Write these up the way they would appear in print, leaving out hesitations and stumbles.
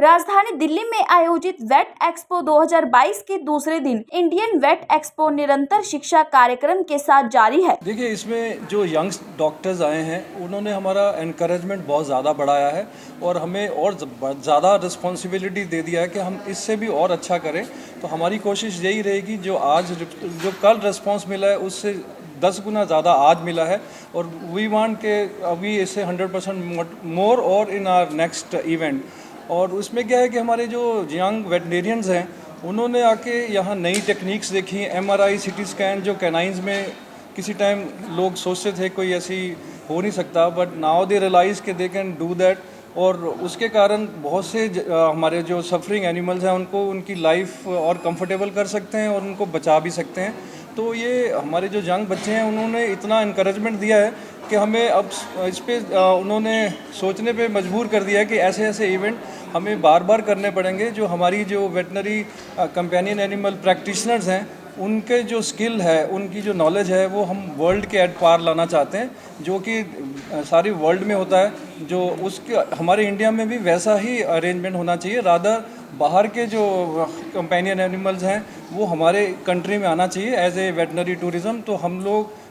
राजधानी दिल्ली में आयोजित वेट एक्सपो 2022 के दूसरे दिन इंडियन वेट एक्सपो निरंतर शिक्षा कार्यक्रम के साथ जारी है। देखिए, इसमें जो यंग डॉक्टर्स आए हैं उन्होंने हमारा एनकरेजमेंट बहुत ज़्यादा बढ़ाया है और हमें और ज़्यादा रिस्पॉन्सिबिलिटी दे दिया है कि हम इससे भी और अच्छा करें। तो हमारी कोशिश यही रहेगी जो कल रिस्पॉन्स मिला है उससे 10 गुना ज़्यादा आज मिला है और वी वांट के अभी इससे 100% मोर और इन आवर नेक्स्ट इवेंट। और उसमें क्या है कि हमारे जो यंग वेटनेरियंस हैं उन्होंने आके यहाँ नई टेक्निक्स देखी, MRI, CT स्कैन, जो कैनाइंस में किसी टाइम लोग सोचते थे कोई ऐसी हो नहीं सकता, बट नाउ दे रियलाइज़ कि दे कैन डू दैट। और उसके कारण बहुत से हमारे जो सफरिंग एनिमल्स हैं उनको उनकी लाइफ और कंफर्टेबल कर सकते हैं और उनको बचा भी सकते हैं। तो ये हमारे जो यंग बच्चे हैं उन्होंने इतना इनकरेजमेंट दिया है कि हमें अब इस पर उन्होंने सोचने पे मजबूर कर दिया है कि ऐसे ऐसे इवेंट हमें बार बार करने पड़ेंगे। जो हमारी जो वेटनरी कंपेनियन एनिमल प्रैक्टिशनर्स हैं उनके जो स्किल है, उनकी जो नॉलेज है वो हम वर्ल्ड के एट पार लाना चाहते हैं, जो कि सारी वर्ल्ड में होता है। जो उसके हमारे इंडिया में भी वैसा ही अरेंजमेंट होना चाहिए। रादर बाहर के जो कंपेनियन एनिमल्स हैं वो हमारे कंट्री में आना चाहिए एज ए वेटनरी टूरिज़्म। तो हम लोग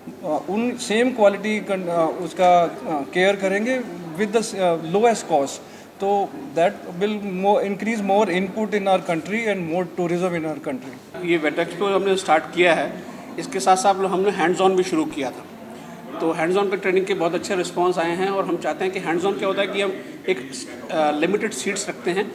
उन सेम क्वालिटी उसका केयर करेंगे विद द लोएस्ट कॉस्ट। तो that will increase more input in our country and more tourism in our country. ये वेट एक्सपो हमने स्टार्ट किया है, इसके साथ साथ हमने हैंड्स ऑन भी शुरू किया था। तो हैंड्स ऑन पे ट्रेनिंग के बहुत अच्छे रिस्पांस आए हैं और हम चाहते हैं कि हैंड्स ऑन क्या होता है कि हम एक लिमिटेड सीट्स रखते हैं।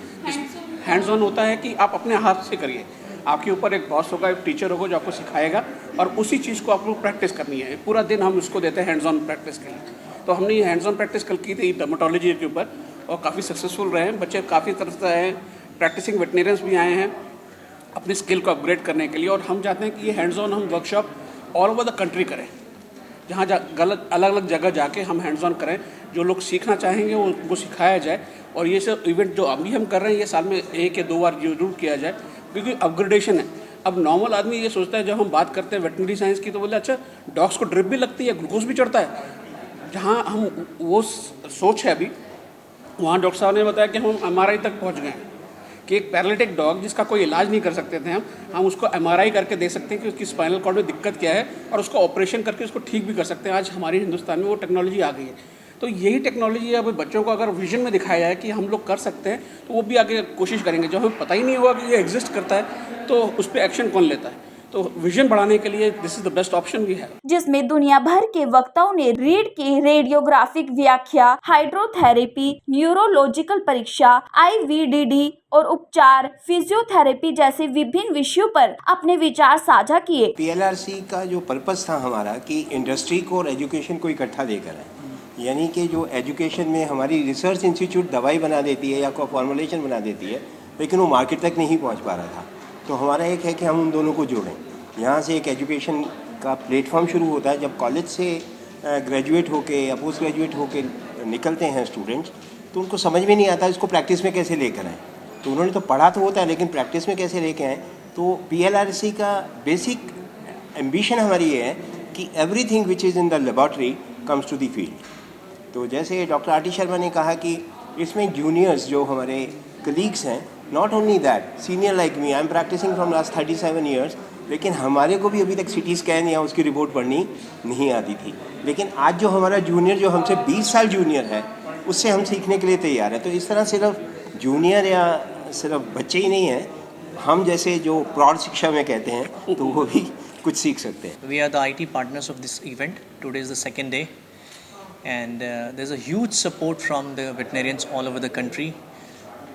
हैंड्स ऑन होता है कि आप अपने हाथ से करिए, आपके ऊपर एक बॉस होगा, एक टीचर होगा जो आपको सिखाएगा और उसी चीज़ को आपको प्रैक्टिस करनी है। पूरा दिन हम उसको देते हैं हैंड्स ऑन प्रैक्टिस के लिए। तो हमने ये हैंड्स ऑन प्रैक्टिस कल की थी डर्मेटोलॉजी के ऊपर और काफ़ी सक्सेसफुल रहे हैं। बच्चे काफ़ी तरफ से आए हैं, प्रैक्टिसिंग वेटनेरियंस भी आए हैं अपनी स्किल को अपग्रेड करने के लिए। और हम चाहते हैं कि ये हैंड्स ऑन हम workshop all over the country करें, जहाँ अलग अलग जगह जाके हम हैंड्स ऑन करें। जो लोग सीखना चाहेंगे वो उनको सिखाया जाए। और ये सब इवेंट जो अभी हम कर रहे हैं ये साल में 1 या 2 बार जरूर किया जाए, क्योंकि अपग्रेडेशन है। अब नॉर्मल आदमी ये सोचता है, जब हम बात करते हैं वेटनरी साइंस की तो बोले अच्छा डॉग्स को ड्रिप भी लगती है, ग्लूकोज भी चढ़ता है। जहाँ हम वो सोच है अभी, वहाँ डॉक्टर साहब ने बताया कि हम MRI तक पहुँच गए हैं कि एक पैरालिटिक डॉग जिसका कोई इलाज नहीं कर सकते थे हम उसको MRI करके दे सकते हैं कि उसकी स्पाइनल कॉर्ड में दिक्कत क्या है और उसको ऑपरेशन करके उसको ठीक भी कर सकते हैं। आज हमारे हिंदुस्तान में वो टेक्नोलॉजी आ गई है। तो यही टेक्नोलॉजी अब बच्चों को अगर विजन में दिखाया जाए कि हम लोग कर सकते हैं तो वो भी आगे कोशिश करेंगे। जब हमें पता ही नहीं होगा कि ये एग्जिस्ट करता है तो उस पर एक्शन कौन लेता है। तो विजन बढ़ाने के लिए this is the best option भी है, जिसमें दुनिया भर के वक्ताओं ने रीढ़ की रेडियोग्राफिक व्याख्या, हाइड्रोथेरेपी, न्यूरोलॉजिकल परीक्षा, IVDD और उपचार, फिजियोथेरेपी जैसे विभिन्न विषयों पर अपने विचार साझा किए। PLRC का जो पर्पस था हमारा कि इंडस्ट्री को और एजुकेशन को इकट्ठा लेकर है, यानी कि जो एजुकेशन में हमारी रिसर्च इंस्टीट्यूट दवाई बना देती है या कोई फॉर्मुलेशन बना देती है लेकिन वो मार्केट तक नहीं पहुंच पा रहा था। तो हमारा एक है कि हम उन दोनों को जोड़ें। यहाँ से एक एजुकेशन का प्लेटफॉर्म शुरू होता है। जब कॉलेज से ग्रेजुएट होके या पोस्ट ग्रेजुएट होके निकलते हैं स्टूडेंट्स तो उनको समझ में नहीं आता इसको प्रैक्टिस में कैसे लेकर आएँ। तो उन्होंने तो पढ़ा तो होता है लेकिन प्रैक्टिस में कैसे लेके आएँ। तो PLRC का बेसिक एम्बिशन हमारी ये है कि everything which is in the laboratory comes to the field. तो जैसे डॉक्टर RT शर्मा ने कहा कि इसमें जूनियर्स जो हमारे कलीग्स हैं, not only that, senior like me, I am practising from last 37 years, लेकिन हमारे को भी अभी तक CT स्कैन या उसकी रिपोर्ट पढ़नी नहीं आती थी। लेकिन आज जो हमारा जूनियर जो हमसे 20 साल जूनियर है उससे हम सीखने के लिए तैयार हैं। तो इस तरह सिर्फ जूनियर या सिर्फ बच्चे ही नहीं हैं, हम जैसे जो प्रौढ़ शिक्षा में कहते हैं तो वो भी कुछ सीख सकते हैं। We are the IT partners of this event. Today is the second day and there's a huge support from the veterinarians all over the country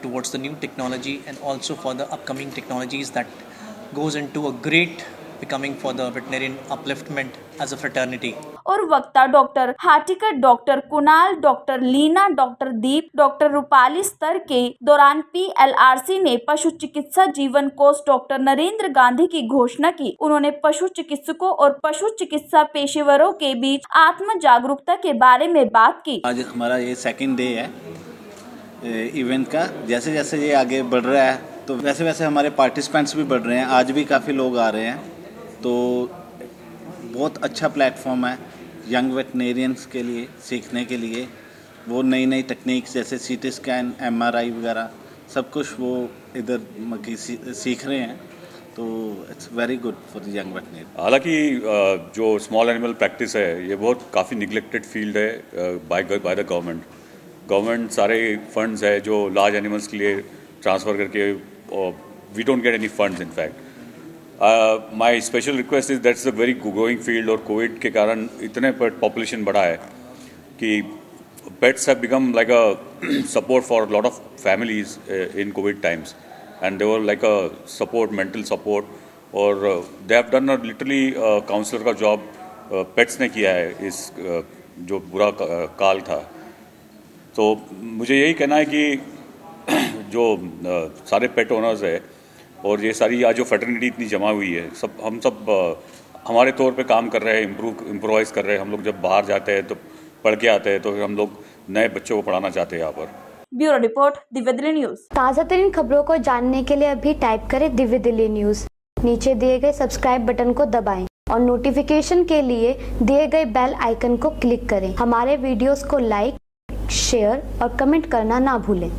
towards the new technology and also for the upcoming technologies that goes into a great becoming for the veterinarian upliftment as a fraternity. और वक्ता doctor Hatikar, doctor Kunal, doctor Leena, doctor Deep, doctor Rupali स्तर के दौरान PLRC ने पशु चिकित्सा जीवन कोष डॉक्टर नरेंद्र गांधी की घोषणा की। उन्होंने पशु चिकित्सकों और पशु चिकित्सा पेशेवरों के बीच आत्म जागरूकता के बारे में बात की। आज हमारा ये सेकंड डे है इवेंट का। जैसे जैसे ये आगे बढ़ रहा है तो वैसे वैसे हमारे पार्टिसिपेंट्स भी बढ़ रहे हैं। आज भी काफ़ी लोग आ रहे हैं, तो बहुत अच्छा प्लेटफॉर्म है यंग वेटनेरियंस के लिए सीखने के लिए। वो नई नई टेक्निक्स जैसे CT स्कैन, MRI वगैरह सब कुछ वो इधर सीख रहे हैं, तो it's very good for the young veterinary. हालांकि जो स्मॉल एनिमल प्रैक्टिस है ये बहुत काफ़ी निगलेक्टेड फील्ड है बाय द गवर्नमेंट सारे फंड्स है जो लार्ज एनिमल्स के लिए ट्रांसफ़र करके we don't get any funds in fact. My special request is that's a very growing field और कोविड के कारण इतने पॉपुलेशन बढ़ा है कि pets have become like a support for a lot of families in COVID times, and they were like a support, mental support, और they have done a literally counsellor का job pets ने किया है इस जो बुरा काल था। तो मुझे यही कहना है कि जो सारे पेट ओनर्स है और ये सारी आज जो फैटर्निटी इतनी जमा हुई है, हम सब हमारे तौर पे काम कर रहे हैं, इम्प्रोवाइज कर रहे हैं। हम लोग जब बाहर जाते हैं तो पढ़ के आते हैं, तो फिर हम लोग नए बच्चों को पढ़ाना चाहते हैं यहाँ पर। Bureau report, Divya Delhi news. ताज़ा तरीन खबरों को जानने के लिए अभी टाइप करें दिव्य दिल्ली न्यूज। नीचे दिए गए सब्सक्राइब बटन को दबाएं और नोटिफिकेशन के लिए दिए गए बेल आइकन को क्लिक करें। हमारे वीडियोस को लाइक, शेयर और कमेंट करना ना भूलें।